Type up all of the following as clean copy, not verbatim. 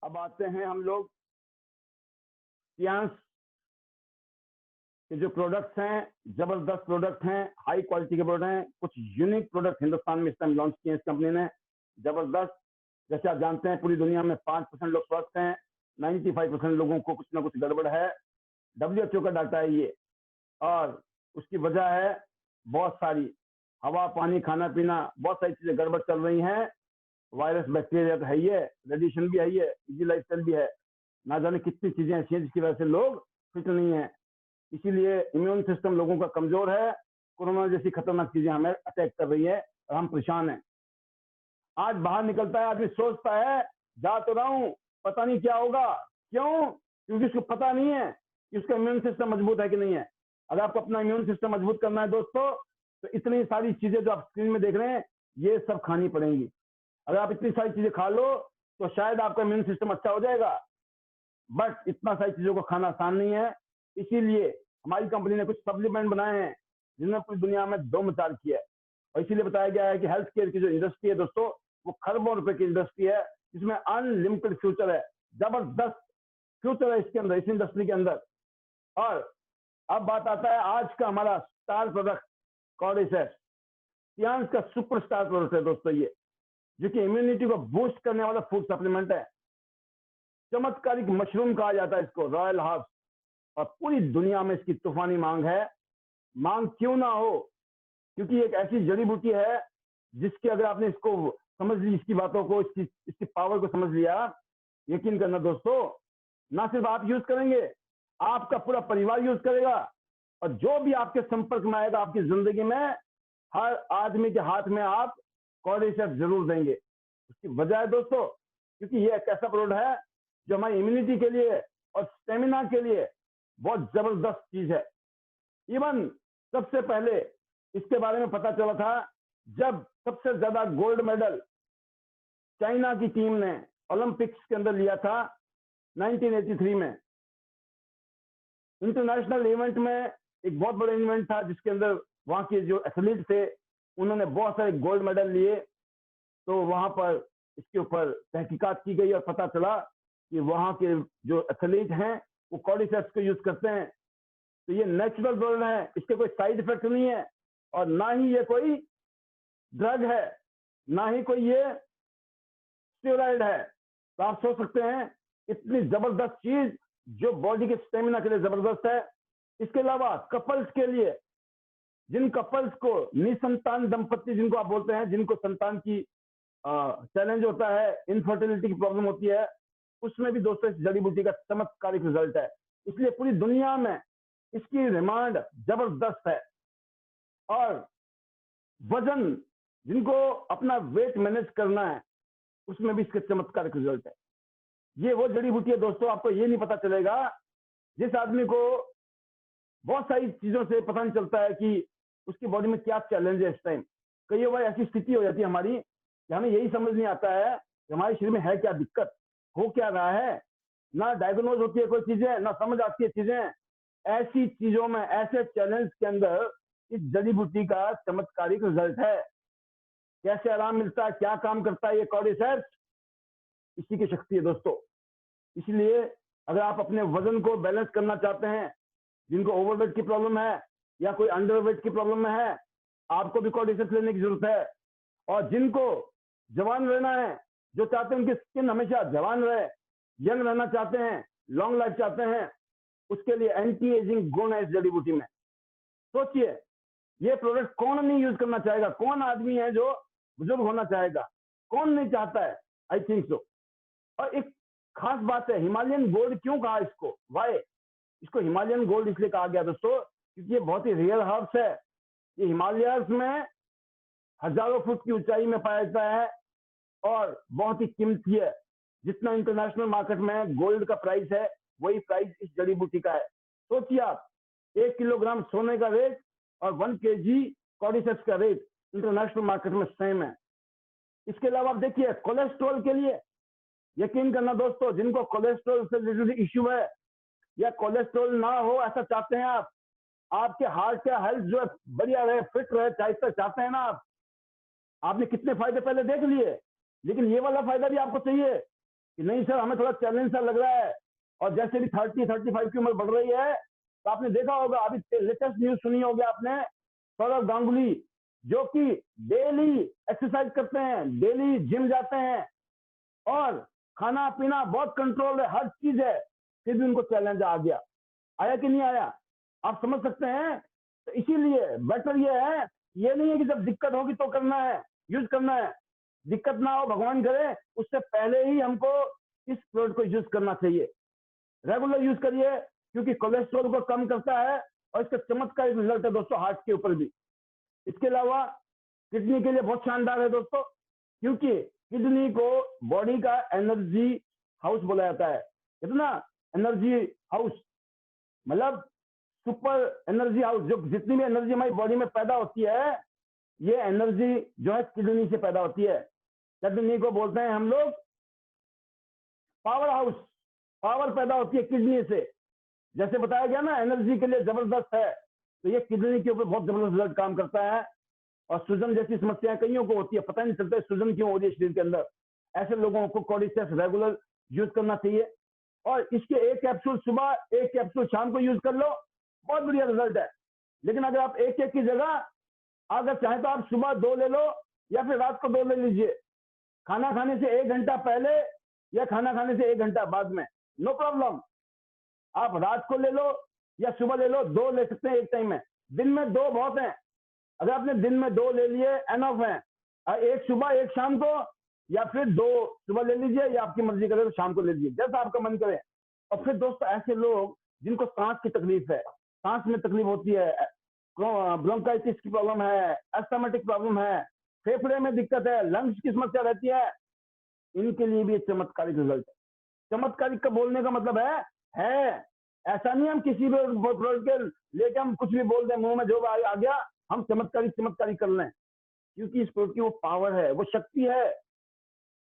अब आते हैं हम लोग सियांस के जो प्रोडक्ट्स हैं, जबरदस्त प्रोडक्ट हैं, हाई क्वालिटी के प्रोडक्ट हैं। कुछ यूनिक प्रोडक्ट हिंदुस्तान में इस टाइम लॉन्च किए हैं इस कंपनी ने, जबरदस्त। जैसे आप जानते हैं पूरी दुनिया में 5% लोग स्वस्थ हैं, 95% लोगों को कुछ ना कुछ गड़बड़ है। WHO का डाटा है ये, और उसकी वजह है बहुत सारी, हवा, पानी, खाना पीना, बहुत सारी चीजें गड़बड़ चल रही हैं। वायरस, बैक्टीरिया तो है ही है, रेडिएशन भी है ही है, इजी लाइफस्टाइल भी है, ना जाने कितनी चीजें ऐसी हैं जिसकी वजह से लोग फिट नहीं है। इसीलिए इम्यून सिस्टम लोगों का कमजोर है, कोरोना जैसी खतरनाक चीजें हमें अटैक कर रही है और हम परेशान हैं। आज बाहर निकलता है आदमी, सोचता है जा तो रहा हूं, पता नहीं क्या होगा। क्यों? क्योंकि उसको पता नहीं है कि उसका इम्यून सिस्टम मजबूत है कि नहीं है। अगर आपको अपना इम्यून सिस्टम मजबूत करना है दोस्तों, तो इतनी सारी चीजें जो आप स्क्रीन में देख रहे हैं ये सब खानी पड़ेंगी। अगर आप इतनी सारी चीजें खा लो तो शायद आपका इम्यून सिस्टम अच्छा हो जाएगा, बट इतना सारी चीजों को खाना आसान नहीं है। इसीलिए हमारी कंपनी ने कुछ सप्लीमेंट बनाए हैं जिन्होंने पूरी दुनिया में दो मचाल किया है। और इसीलिए बताया गया है कि हेल्थ केयर की जो इंडस्ट्री है दोस्तों, वो खरबों रुपए की इंडस्ट्री है, जिसमें अनलिमिटेड फ्यूचर है, जबरदस्त फ्यूचर है इसके अंदर, इस इंडस्ट्री के अंदर। और अब बात आता है आज का हमारा स्टार प्रोडक्ट कॉर्डिसेप्स, सियांस का सुपरस्टार प्रोडक्ट है दोस्तों ये, जो कि इम्यूनिटी को बूस्ट करने वाला फूड सप्लीमेंट है। चमत्कारिक मशरूम कहा जाता है इसको, रॉयल हर्ब्स, और पूरी दुनिया में इसकी तूफानी मांग है। मांग क्यों ना हो, क्योंकि एक ऐसी जड़ी बूटी है जिसके, अगर आपने इसको समझ ली, इसकी बातों को, इसकी पावर को समझ लिया, यकीन करना दोस्तों, ना सिर्फ आप यूज करेंगे, आपका पूरा परिवार यूज करेगा, और जो भी आपके संपर्क में आएगा आपकी जिंदगी में, हर आदमी के हाथ में आप कॉर्डिसेप्स जरूर देंगे। उसकी वजह है दोस्तों, क्योंकि ये एक ऐसा प्रोडक्ट है जो हमारी इम्यूनिटी के लिए और स्टेमिना के लिए बहुत जबरदस्त चीज है। इवन सबसे पहले इसके बारे में पता चला था जब सबसे ज्यादा गोल्ड मेडल चाइना की टीम ने ओलंपिक्स के अंदर लिया था 1983 में। इंटरनेशनल इवेंट में एक बहुत बड़ा इवेंट था जिसके अंदर वहां के जो एथलीट थे उन्होंने बहुत सारे गोल्ड मेडल लिए। तो वहां पर इसके ऊपर तहकीकात की गई और पता चला कि वहां के जो एथलीट हैं वो कॉर्डिसेप्स को यूज करते हैं। तो ये नेचुरल प्रोडक्ट है, इसके कोई साइड इफेक्ट नहीं है, और ना ही ये कोई ड्रग है, ना ही कोई ये स्टेरॉइड है। तो आप सोच सकते हैं इतनी जबरदस्त चीज जो बॉडी के स्टेमिना के लिए जबरदस्त है। इसके अलावा कपल्स के लिए, जिन कपल्स को निसंतान दंपति जिनको आप बोलते हैं, जिनको संतान की चैलेंज होता है, इनफर्टिलिटी की प्रॉब्लम होती है, उसमें भी दोस्तों इस जड़ी बूटी का चमत्कारिक रिजल्ट है। इसलिए पूरी दुनिया में इसकी डिमांड जबरदस्त है। और वजन, जिनको अपना वेट मैनेज करना है, उसमें भी इसके चमत्कारिक रिजल्ट है। ये वो जड़ी बूटी है दोस्तों, आपको ये नहीं पता चलेगा। जिस आदमी को बहुत सारी चीजों से पता नहीं चलता है कि उसकी बॉडी में क्या चैलेंज है इस टाइम, कई बार ऐसी स्थिति हो जाती है हमारी कि हमें यही समझ नहीं आता है कि हमारे शरीर में है क्या दिक्कत, हो क्या रहा है, ना डायग्नोज होती है कोई चीजें, ना समझ आती है चीजें। ऐसी चीजों में, ऐसे चैलेंज के अंदर इस जड़ी बूटी का चमत्कारिक रिजल्ट है। कैसे आराम मिलता है, क्या काम करता है ये कॉर्डिसेप्स, इसी की शक्ति है दोस्तों। इसलिए अगर आप अपने वजन को बैलेंस करना चाहते हैं, जिनको ओवरवेट की प्रॉब्लम है या कोई अंडरवेट की प्रॉब्लम में है, आपको भी कॉर्डिसेप्स लेने की जरूरत है। और जिनको जवान रहना है, जो चाहते हैं उनकी स्किन हमेशा जवान रहे, यंग रहना चाहते हैं, लॉन्ग लाइफ चाहते हैं, उसके लिए एंटी एजिंग गुण है इस जड़ी बूटी में। सोचिए, ये प्रोडक्ट कौन नहीं यूज करना चाहेगा? कौन आदमी है जो बुजुर्ग होना चाहेगा? कौन नहीं चाहता है? I think so. और एक खास बात है, हिमालयन गोल्ड क्यों कहा इसको, वाई? इसको हिमालयन गोल्ड इसलिए कहा गया दोस्तों क्योंकि ये बहुत ही रेयर हर्ब्स है। ये हिमालयाज में हजारों फुट की ऊंचाई में पाया जाता है और बहुत ही कीमती है। जितना इंटरनेशनल मार्केट में गोल्ड का प्राइस है, वही प्राइस इस जड़ी बूटी का है। सोचिए आप, 1 किलोग्राम सोने का रेट और 1 kg कॉर्डिसेप्स का रेट इंटरनेशनल मार्केट में सेम है। इसके अलावा आप देखिए, कोलेस्ट्रॉल के लिए, यकीन करना दोस्तों, जिनको कोलेस्ट्रॉल से रिलेटेड इश्यू है या कोलेस्ट्रॉल ना हो ऐसा चाहते हैं आप, आपके हार्ट का हेल्थ जो है बढ़िया रहे, फिट रहे, चाहते हैं ना आप। आपने कितने फायदे पहले देख लिए, लेकिन ये वाला फायदा भी आपको चाहिए। कि नहीं सर हमें थोड़ा चैलेंज सा लग रहा है। और जैसे भी 30-35 की उम्र बढ़ रही है, तो आपने देखा होगा, अभी लेटेस्ट न्यूज सुनी होगी आपने, सौरव गांगुली जो कि डेली एक्सरसाइज करते हैं, डेली जिम जाते हैं और खाना पीना बहुत कंट्रोल है, हर चीज है, फिर भी उनको चैलेंज आ गया। आया कि नहीं आया, आप समझ सकते हैं। तो इसीलिए बेटर ये है, ये नहीं है कि जब दिक्कत होगी तो करना है, यूज करना है, दिक्कत ना हो भगवान करे, उससे पहले ही हमको इस प्रोडक्ट को यूज करना चाहिए। रेगुलर यूज करिए, क्योंकि कोलेस्ट्रॉल को कम करता है और इसका चमत्कारी रिजल्ट है दोस्तों हार्ट के ऊपर भी। इसके अलावा किडनी के लिए बहुत शानदार है दोस्तों, क्योंकि किडनी को बॉडी का एनर्जी हाउस बोला जाता है। कितना एनर्जी हाउस, मतलब सुपर एनर्जी हाउस। जो जितनी भी एनर्जी हमारी बॉडी में पैदा होती है, ये एनर्जी जो है किडनी से पैदा होती है। किडनी को बोलते हैं हम लोग पावर हाउस। पावर पैदा होती है किडनी से। जैसे बताया गया ना, एनर्जी के लिए जबरदस्त है, तो ये किडनी के ऊपर बहुत जबरदस्त रिजल्ट काम करता है। और सूजन जैसी समस्याएं कईयों को होती है, पता नहीं चलता है सूजन क्यों हो रही है शरीर के अंदर। ऐसे लोगों को कॉर्डिसेप्स रेगुलर यूज करना चाहिए। और इसके एक कैप्सूल सुबह, एक कैप्सूल शाम को यूज कर लो, बहुत बढ़िया रिजल्ट है। लेकिन अगर आप एक एक की जगह अगर चाहे तो आप सुबह 2 ले लो या फिर रात को 2 ले लीजिए, खाना खाने से 1 घंटा पहले या खाना खाने से 1 घंटा बाद में, नो प्रॉब्लम। आप रात को ले लो या सुबह ले लो, 2 ले सकते हैं एक टाइम में। दिन में 2 बहुत हैं। अगर आपने दिन में 2 ले लिए एनफ है। एक सुबह एक शाम को, या फिर 2 सुबह ले लीजिए, या आपकी मर्जी करे तो शाम को ले लीजिए, जैसा आपका मन करे। और फिर दोस्तों ऐसे लोग जिनको सांस की तकलीफ है, सांस में तकलीफ होती है, ब्रोंकाइटिस की प्रॉब्लम है, एस्थमेटिक प्रॉब्लम है, फेफड़े में दिक्कत है, लंग्स की समस्या रहती है, इनके लिए भी एक चमत्कारिक रिजल्ट है। चमत्कारिक का बोलने का मतलब है ऐसा नहीं हम किसी भी प्रोडक्ट के लेके हम कुछ भी बोल दें, मुंह में जो आ गया हम चमत्कारिक कर लें, क्योंकि इस प्रोडक्ट की वो पावर है, वो शक्ति है।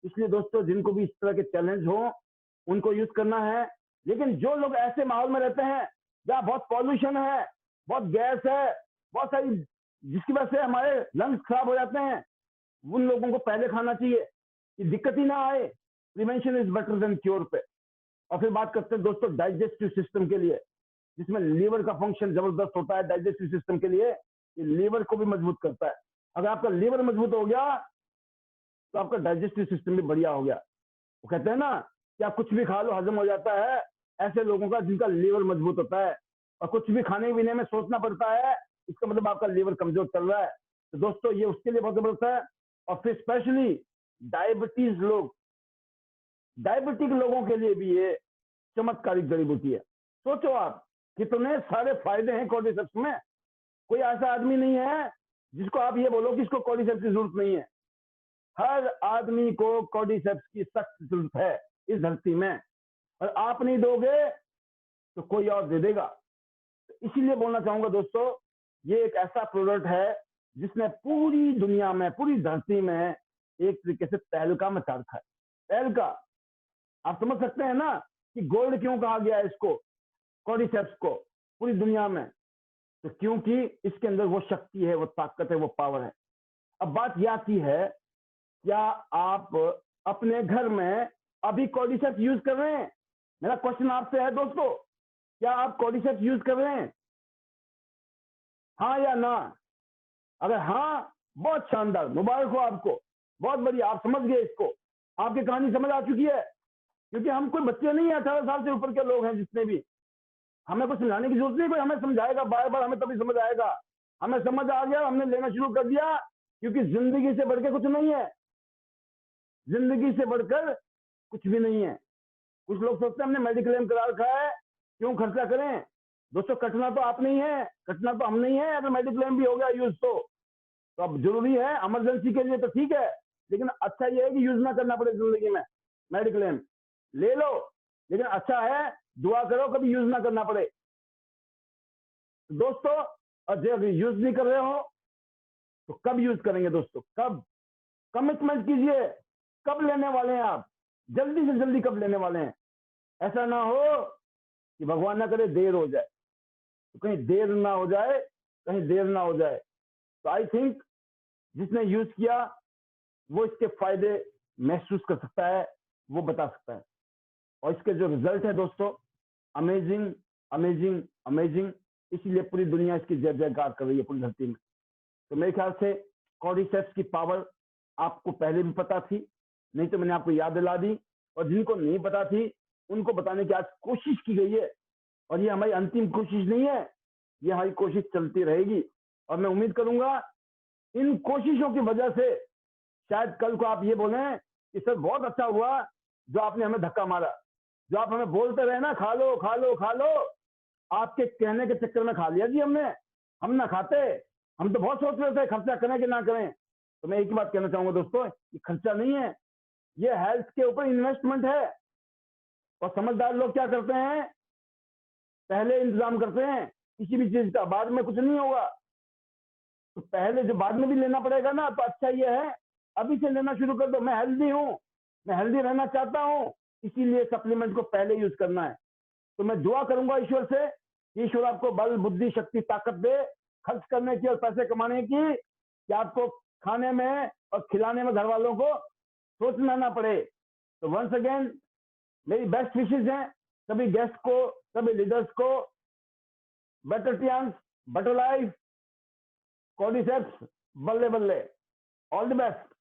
इसलिए दोस्तों जिनको भी इस तरह के चैलेंज हो उनको यूज करना है। लेकिन जो लोग ऐसे माहौल में रहते हैं जहाँ बहुत पॉल्यूशन है, बहुत गैस है, बहुत सारी, जिसकी वजह से हमारे लंग्स खराब हो जाते हैं, उन लोगों को पहले खाना चाहिए कि दिक्कत ही ना आए। Prevention is better than cure पे। और फिर बात करते हैं दोस्तों डाइजेस्टिव सिस्टम के लिए, जिसमें लीवर का फंक्शन जबरदस्त होता है। डाइजेस्टिव सिस्टम के लिए ये लीवर को भी मजबूत करता है। अगर आपका लीवर मजबूत हो गया तो आपका डाइजेस्टिव सिस्टम भी बढ़िया हो गया। वो कहते हैं ना कि आप कुछ भी खा लो हजम हो जाता है, ऐसे लोगों का जिनका लीवर मजबूत होता है। और कुछ भी खाने पीने में सोचना पड़ता है, इसका मतलब आपका लीवर कमजोर चल रहा है। तो दोस्तों ये उसके लिए बहुत जबरदस्त है। और फिर स्पेशली डायबिटीज लोग, डायबिटिक लोगों के लिए भी ये चमत्कारिक जड़ी बूटी है। सोचो आप कितने सारे फायदे हैं कॉर्डिसेप्स में। कोई ऐसा आदमी नहीं है जिसको आप ये बोलो कि इसको कॉर्डिसेप्स की जरूरत नहीं है। हर आदमी को कॉर्डिसेप्स की सख्त जरूरत है इस धरती में, और आप नहीं दोगे तो कोई और दे देगा। तो इसीलिए बोलना चाहूंगा दोस्तों, ये एक ऐसा प्रोडक्ट है जिसने पूरी दुनिया में, पूरी धरती में एक तरीके से तहलका मचा रखा है। तहलका, आप समझ सकते हैं ना कि गोल्ड क्यों कहा गया है इसको, कॉर्डिसेप्स को, पूरी दुनिया में। तो क्योंकि इसके अंदर वो शक्ति है, वो ताकत है, वो पावर है। अब बात यह आती है, क्या आप अपने घर में अभी कॉर्डिसेप्स यूज कर रहे हैं? मेरा क्वेश्चन आपसे है दोस्तों, क्या आप कॉर्डिसेप्स यूज कर रहे हैं? हाँ या ना? अगर हाँ, बहुत शानदार, मुबारक हो आपको, बहुत बढ़िया, आप समझ गए इसको, आपकी कहानी समझ आ चुकी है। क्योंकि हम कोई बच्चे नहीं है, 18 साल से ऊपर के लोग हैं जितने भी, हमें कुछ समझाने की जरूरत नहीं, कोई हमें समझाएगा बार बार, हमें तभी समझ आएगा। हमें समझ आ गया, हमने लेना शुरू कर दिया, क्योंकि जिंदगी से बढ़ के कुछ नहीं है, जिंदगी से बढ़कर कुछ भी नहीं है। कुछ लोग सोचते हैं हमने मेडिक्लेम करा रखा है, क्यों खर्चा करें? दोस्तों कटना तो आप नहीं है, कटना तो हम नहीं है। अगर मेडिक्लेम भी हो गया यूज तो अब जरूरी है, इमरजेंसी के लिए तो ठीक है, लेकिन अच्छा ये है कि यूज ना करना पड़े जिंदगी में। मेडिक्लेम ले लो, लेकिन अच्छा है, दुआ करो कभी यूज ना करना पड़े। दोस्तों जब यूज नहीं कर रहे हो तो कब यूज करेंगे दोस्तों? कब? कमिटमेंट कीजिए, कब लेने वाले हैं आप, जल्दी से जल्दी कब लेने वाले हैं। ऐसा ना हो कि भगवान ना करे देर हो जाए, तो कहीं देर ना हो जाए, कहीं देर ना हो जाए। तो आई थिंक जिसने यूज किया वो इसके फायदे महसूस कर सकता है, वो बता सकता है। और इसके जो रिजल्ट है दोस्तों, अमेजिंग अमेजिंग अमेजिंग, इसलिए पूरी दुनिया इसकी जय जयकार कर रही है पूरी धरती में। तो मेरे ख्याल से कॉर्डिसेप्स की पावर आपको पहले भी पता थी, नहीं तो मैंने आपको याद दिला दी, और जिनको नहीं पता थी उनको बताने की आज कोशिश की गई है। और ये हमारी अंतिम कोशिश नहीं है, ये हमारी कोशिश चलती रहेगी। और मैं उम्मीद करूंगा इन कोशिशों की वजह से शायद कल को आप ये बोलें कि सर बहुत अच्छा हुआ जो आपने हमें धक्का मारा, जो आप हमें बोलते रहे ना खा लो खा लो खा लो, आपके कहने के चक्कर में खा लिया जी हमने। हम ना खाते, हम तो बहुत सोच रहे थे खर्चा करें कि ना करें। तो मैं एक ही बात कहना चाहूंगा दोस्तों, ये खर्चा नहीं है, ये हेल्थ के ऊपर इन्वेस्टमेंट है। और समझदार लोग क्या करते हैं, पहले इंतजाम करते हैं किसी भी चीज का, बाद में कुछ नहीं होगा। तो पहले जो बाद में भी लेना पड़ेगा ना, तो अच्छा ये है अभी से लेना शुरू कर दो। मैं हेल्दी हूँ, मैं हेल्दी रहना चाहता हूँ, इसीलिए सप्लीमेंट को पहले यूज करना है। तो मैं दुआ करूंगा ईश्वर से, ईश्वर आपको बल बुद्धि शक्ति ताकत दे खर्च करने की और पैसे कमाने की, कि आपको खाने में और खिलाने में घर वालों को सोचना ना पड़े। तो वंस अगेन मेरी बेस्ट विशेष हैं सभी गेस्ट को, सभी लीडर्स को। Better chance, better life, cordyceps, बल्ले बल्ले, ऑल द बेस्ट।